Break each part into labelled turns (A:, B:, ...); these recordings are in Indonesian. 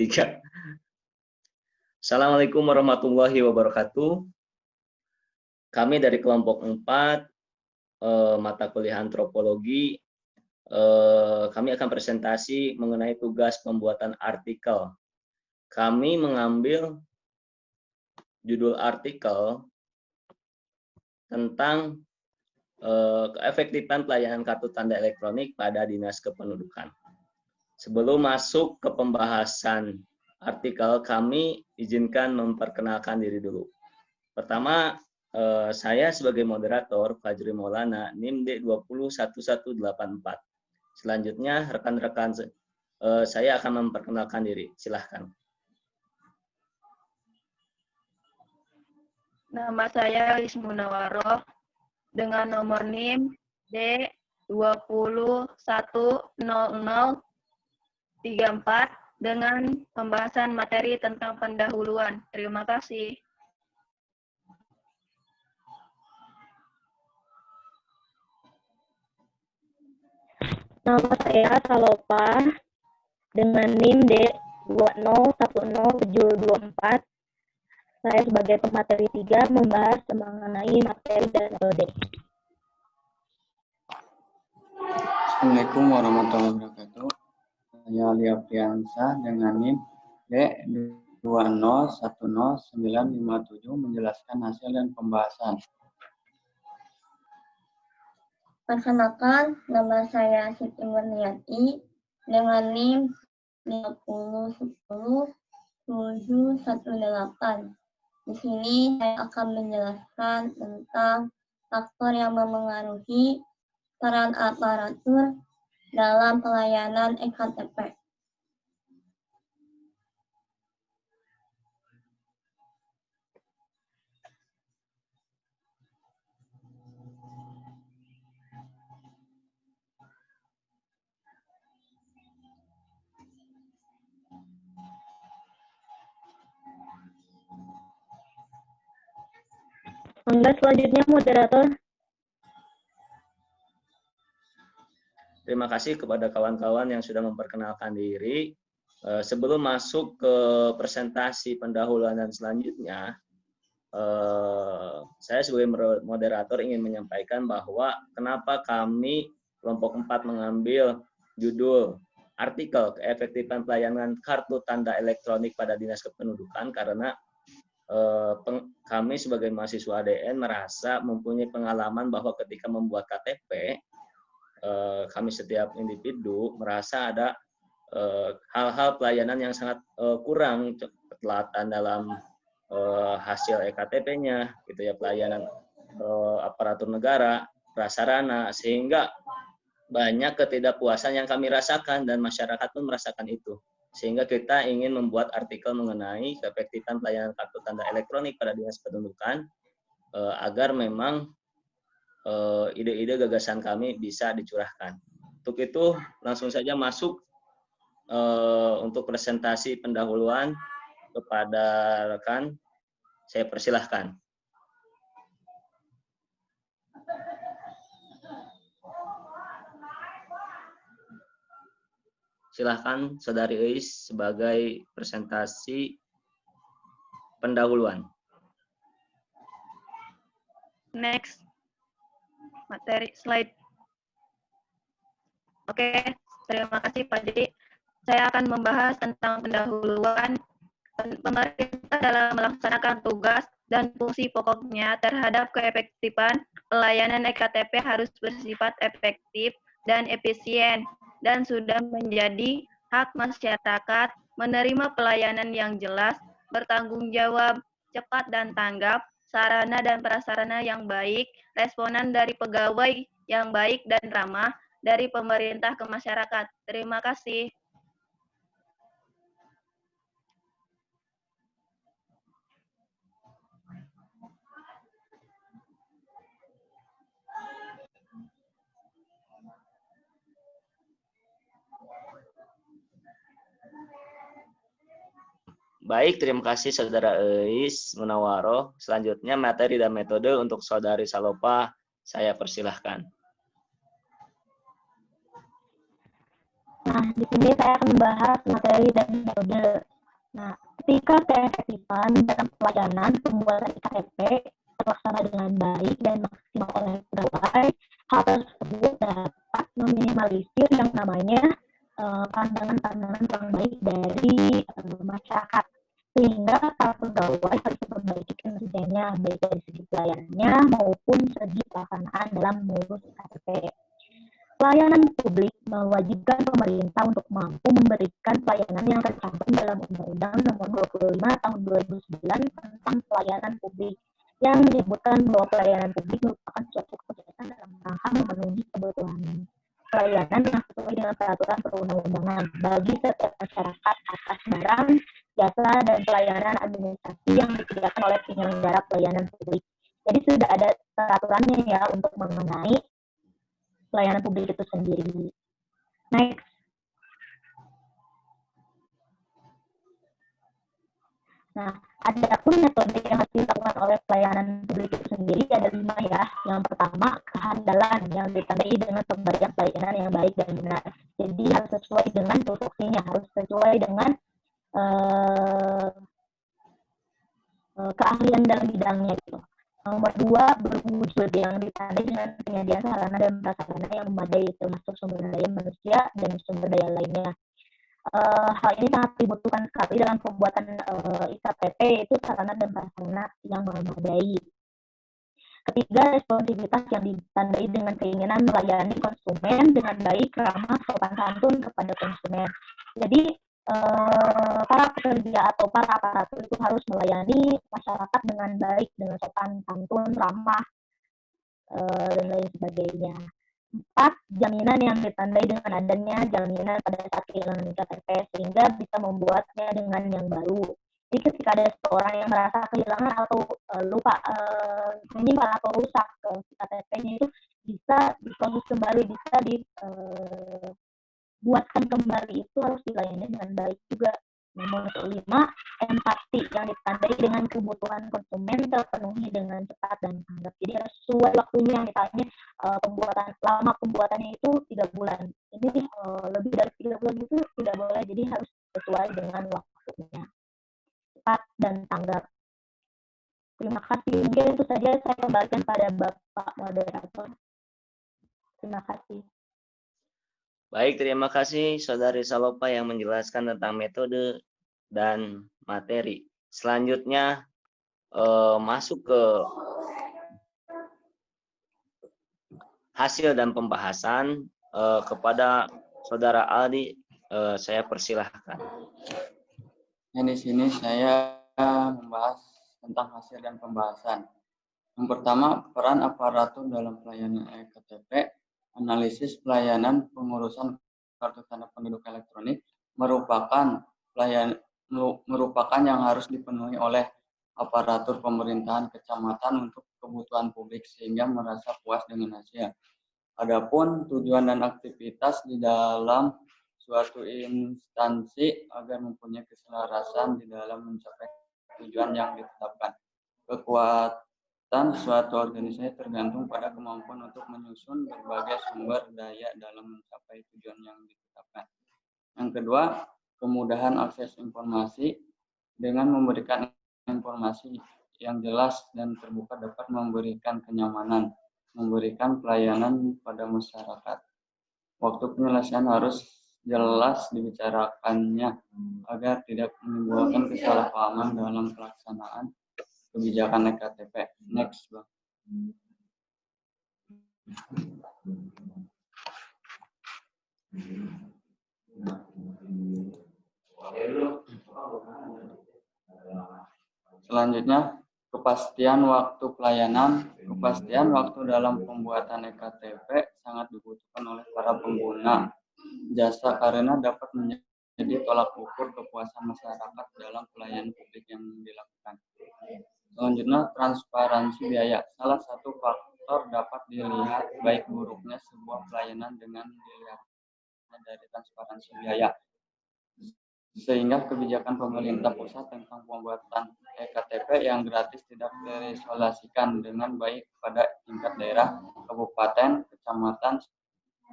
A: Tiga. Assalamualaikum warahmatullahi wabarakatuh. Kami dari kelompok 4, mata kuliah antropologi, kami akan presentasi mengenai tugas pembuatan artikel. Kami mengambil judul artikel tentang keefektifan pelayanan kartu tanda elektronik pada Dinas Kependudukan. Sebelum masuk ke pembahasan artikel, kami izinkan memperkenalkan diri dulu. Pertama, saya sebagai moderator, Fajri Maulana, NIM D201184. Selanjutnya, rekan-rekan saya akan memperkenalkan diri. Silahkan.
B: Nama saya Ismu Nawaroh dengan nomor NIM D2010034 dengan pembahasan materi tentang pendahuluan. Terima kasih.
C: Nama saya Salopa dengan NIM D2010724. Saya sebagai pemateri 3 membahas mengenai materi dan metode.
D: Assalamualaikum warahmatullahi wabarakatuh. Saya Lia Priyansa dengan NIM D2010957 menjelaskan hasil dan pembahasan.
E: Perkenalkan, nama saya Siti Murniati dengan NIM 5010718. Di sini saya akan menjelaskan tentang faktor yang memengaruhi peran aparatur dalam pelayanan EKTP.
C: Selanjutnya moderator.
A: Terima kasih kepada kawan-kawan yang sudah memperkenalkan diri. Sebelum masuk ke presentasi pendahuluan dan selanjutnya, saya sebagai moderator ingin menyampaikan bahwa kenapa kami kelompok 4 mengambil judul artikel keefektifan pelayanan kartu tanda elektronik pada Dinas Kependudukan, karena kami sebagai mahasiswa ADN merasa mempunyai pengalaman bahwa ketika membuat KTP, kami setiap individu merasa ada hal-hal pelayanan yang sangat kurang, ketelatan dalam hasil EKTP-nya, gitu ya, pelayanan aparatur negara, prasarana, sehingga banyak ketidakpuasan yang kami rasakan dan masyarakat pun merasakan itu. Sehingga kita ingin membuat artikel mengenai keefektifan pelayanan kartu tanda elektronik pada Dinas Kependudukan agar memang ide-ide gagasan kami bisa dicurahkan. Untuk itu langsung saja masuk untuk presentasi pendahuluan kepada rekan. Saya persilahkan. Silahkan Saudari Eis sebagai presentasi pendahuluan.
B: Next. Materi slide. Oke, terima kasih Pak Jadi. Saya akan membahas tentang pendahuluan pemerintah dalam melaksanakan tugas dan fungsi pokoknya terhadap keefektifan pelayanan EKTP harus bersifat efektif dan efisien, dan sudah menjadi hak masyarakat menerima pelayanan yang jelas, bertanggung jawab, cepat dan tanggap, sarana dan prasarana yang baik, responan dari pegawai yang baik dan ramah dari pemerintah ke masyarakat. Terima kasih.
A: Baik, terima kasih Saudara Eis Munawaroh. Selanjutnya materi dan metode untuk Saudari Salopa, saya persilahkan.
C: Nah, di sini saya akan membahas materi dan metode. Nah, ketika keefektifan dalam pelayanan pembuatan IKTP terlaksana dengan baik dan maksimal oleh pegawai, hal tersebut dapat meminimalisir yang namanya pandangan-pandangan kurang baik dari masyarakat, sehingga para pegawai harus memperbaiki kinerjanya baik dari segi pelayanannya maupun segi pelaksanaan dalam mengurus IKTP. Pelayanan publik mewajibkan pemerintah untuk mampu memberikan pelayanan yang tercantum dalam Undang-Undang Nomor 25 Tahun 2009 tentang Pelayanan Publik, yang menyebutkan bahwa pelayanan publik merupakan suatu kegiatan dalam rangka memenuhi kebutuhan pelayanan yang sesuai dengan peraturan perundang-undangan bagi setiap masyarakat atas barang, jasa, dan pelayanan administrasi yang disediakan oleh penyelenggara pelayanan publik. Jadi sudah ada peraturannya ya untuk mengenai pelayanan publik itu sendiri. Next. Nah, ada pun metode yang harus dilakukan oleh pelayanan publik itu sendiri, ada 5 ya. Yang pertama, kehandalan yang ditandai dengan pemberian pelayanan yang baik dan benar. Jadi harus sesuai dengan tupoksinya, harus sesuai dengan keahlian dalam bidangnya gitu. Nomor 2, berwujud yang ditandai dengan penyediaan sarana dan prasarana yang memadai, termasuk sumber daya manusia dan sumber daya lainnya. Hal ini sangat dibutuhkan sekali dalam pembuatan IKTP, itu sarana dan prasarana yang memadai. Ketiga, responsivitas yang ditandai dengan keinginan melayani konsumen dengan baik, ramah, sopan santun kepada konsumen. Jadi para pekerja atau para aparatur itu harus melayani masyarakat dengan baik, dengan sopan santun, ramah, dan lain sebagainya. 4, jaminan yang ditandai dengan adanya jaminan pada saat kehilangan IKTP sehingga bisa membuatnya dengan yang baru. Jadi ketika ada seseorang yang merasa kehilangan atau lupa menyimpan atau rusak IKTP-nya itu bisa diproses kembali, bisa dibuatkan kembali, itu harus dilayani dengan baik juga. Nomor 5, empati yang ditandai dengan kebutuhan konsumen terpenuhi dengan cepat dan tanggap. Jadi harus sesuai waktunya, misalnya lama pembuatannya itu 3 bulan. Ini lebih dari 3 bulan itu tidak boleh, jadi harus sesuai dengan waktunya. Cepat dan tanggap. Terima kasih. Mungkin itu saja, saya kembalikan pada Bapak Moderator. Terima kasih.
A: Baik, terima kasih Saudari Salopa yang menjelaskan tentang metode dan materi. Selanjutnya masuk ke hasil dan pembahasan kepada Saudara Aldi. Saya persilahkan.
D: Di sini saya membahas tentang hasil dan pembahasan. Yang pertama, peran aparatur dalam pelayanan EKTP. Analisis pelayanan pengurusan kartu tanda penduduk elektronik merupakan yang harus dipenuhi oleh aparatur pemerintahan kecamatan untuk kebutuhan publik sehingga merasa puas dengan hasil. Adapun tujuan dan aktivitas di dalam suatu instansi agar mempunyai keselarasan di dalam mencapai tujuan yang ditetapkan. Kekuatan suatu organisasi tergantung pada kemampuan untuk menyusun berbagai sumber daya dalam mencapai tujuan yang ditetapkan. Yang kedua, kemudahan akses informasi. Dengan memberikan informasi yang jelas dan terbuka dapat memberikan kenyamanan, memberikan pelayanan pada masyarakat. Waktu penyelesaian harus jelas dibicarakannya agar tidak menimbulkan kesalahpahaman dalam pelaksanaan kebijakan EKTP. Next, Bang. Selanjutnya, kepastian waktu pelayanan. Kepastian waktu dalam pembuatan EKTP sangat dibutuhkan oleh para pengguna jasa karena dapat menjadi tolak ukur kepuasan masyarakat dalam pelayanan publik yang dilakukan. Selanjutnya, transparansi biaya. Salah satu faktor dapat dilihat baik buruknya sebuah pelayanan dengan dilihatnya dari transparansi biaya. Sehingga kebijakan pemerintah pusat tentang pembuatan EKTP yang gratis tidak terisolasikan dengan baik pada tingkat daerah, kabupaten, kecamatan,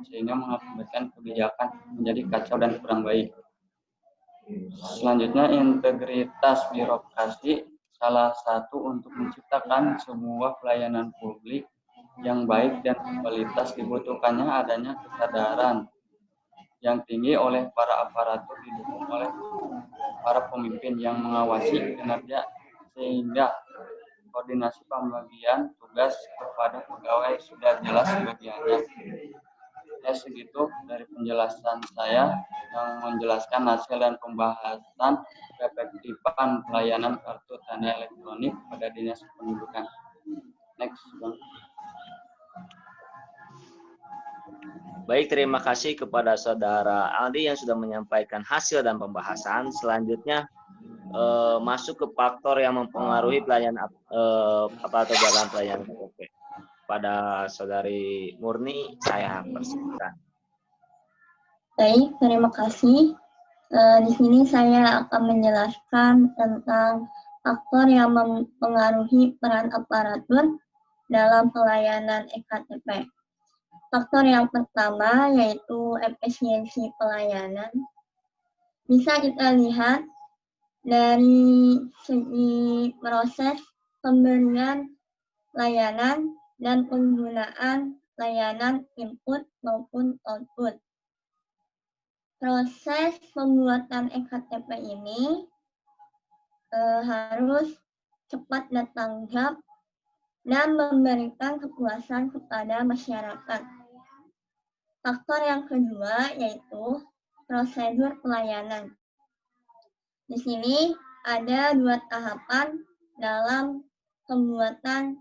D: sehingga mengakibatkan kebijakan menjadi kacau dan kurang baik. Selanjutnya, integritas birokrasi salah satu untuk menciptakan sebuah pelayanan publik yang baik dan kualitas dibutuhkannya adanya kesadaran yang tinggi oleh para aparatur didukung oleh para pemimpin yang mengawasi kinerja sehingga koordinasi pembagian tugas kepada pegawai sudah jelas bagiannya. Ya segitu dari penjelasan saya yang menjelaskan hasil dan pembahasan keefektifan pelayanan kartu tanda elektronik pada Dinas Kependudukan. Next, Bang.
A: Baik, terima kasih kepada Saudara Aldi yang sudah menyampaikan hasil dan pembahasan. Selanjutnya masuk ke faktor yang mempengaruhi pelayanan aparatur dalam pelayanan KTP. Pada Saudari Murni, saya persilakan.
E: Baik, terima kasih. Di sini saya akan menjelaskan tentang faktor yang mempengaruhi peran aparatur dalam pelayanan eKTP. Faktor yang pertama yaitu efisiensi pelayanan. Bisa kita lihat dari segi proses pemberian layanan dan penggunaan layanan input maupun output. Proses pembuatan eKTP ini harus cepat dan tanggap dan memberikan kepuasan kepada masyarakat. Faktor yang kedua yaitu prosedur pelayanan. Di sini ada 2 tahapan dalam pembuatan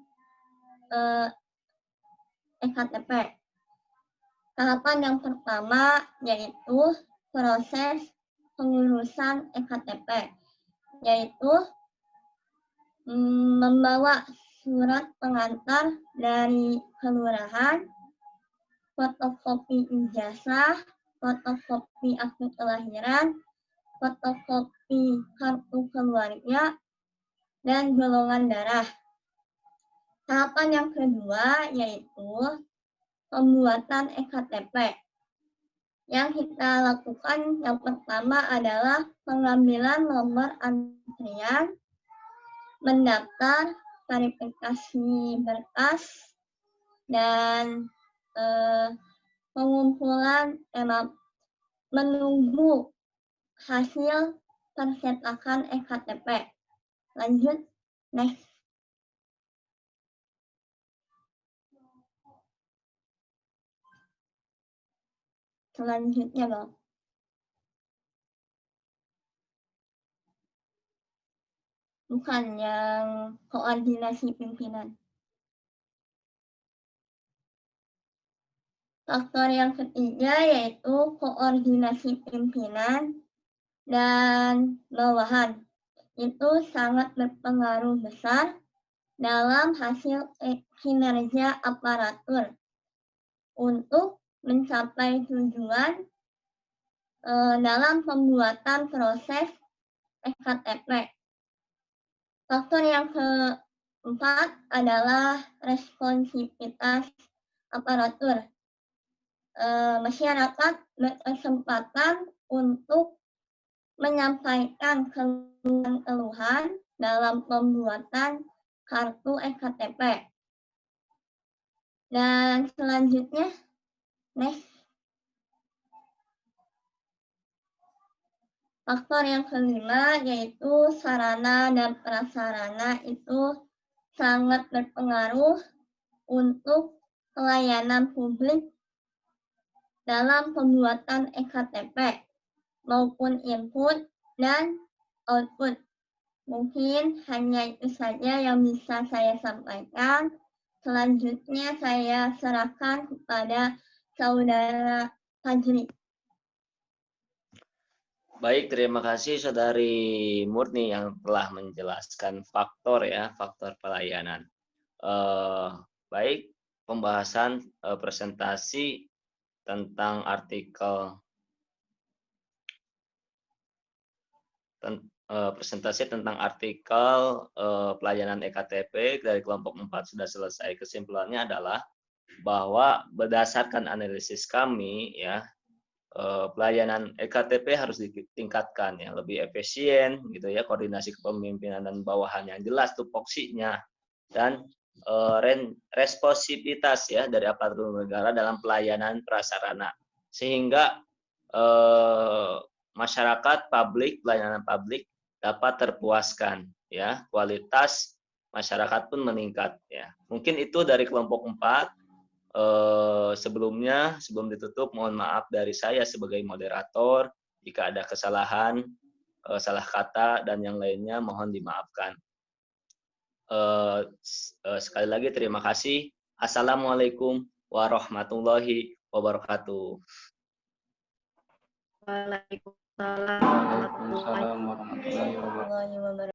E: eKTP. Tahapan yang pertama yaitu proses pengurusan eKTP, yaitu membawa surat pengantar dari kelurahan, fotokopi ijazah, fotokopi akte kelahiran, fotokopi kartu keluarga, dan golongan darah. Tahapan yang kedua yaitu pembuatan eKTP. Yang kita lakukan yang pertama adalah pengambilan nomor antrian, mendaftar, verifikasi berkas, dan pengumpulan menunggu hasil percetakan eKTP. Lanjut, next. Selanjutnya, Bang. Bukan yang koordinasi pimpinan. Faktor yang ketiga yaitu koordinasi pimpinan dan bawahan. Itu sangat berpengaruh besar dalam hasil kinerja aparatur untuk mencapai tujuan dalam pembuatan proses eKTP. Faktor yang keempat adalah responsivitas aparatur. Masyarakat berkesempatan untuk menyampaikan keluhan dalam pembuatan kartu eKTP. Dan selanjutnya, next. Faktor yang kelima yaitu sarana dan prasarana itu sangat berpengaruh untuk pelayanan publik dalam pembuatan eKTP maupun input dan output. Mungkin hanya itu saja yang bisa saya sampaikan. Selanjutnya saya serahkan kepada Saudara Fajri.
A: Baik, terima kasih Saudari Murni yang telah menjelaskan faktor pelayanan. Baik, pembahasan presentasi tentang artikel pelayanan eKTP dari kelompok 4 sudah selesai. Kesimpulannya adalah bahwa berdasarkan analisis kami ya, pelayanan EKTP harus ditingkatkan ya, lebih efisien gitu ya, koordinasi kepemimpinan dan bawahan yang jelas tupoksinya, dan responsivitas ya dari aparatur negara dalam pelayanan prasarana, sehingga masyarakat publik, pelayanan publik dapat terpuaskan ya, kualitas masyarakat pun meningkat ya. Mungkin itu dari kelompok 4. Sebelumnya, sebelum ditutup, mohon maaf dari saya sebagai moderator jika ada kesalahan, salah kata dan yang lainnya mohon dimaafkan. Sekali lagi terima kasih. Assalamualaikum warahmatullahi wabarakatuh.
B: Waalaikumsalam
D: Waalaikumsalam warahmatullahi wabarakatuh.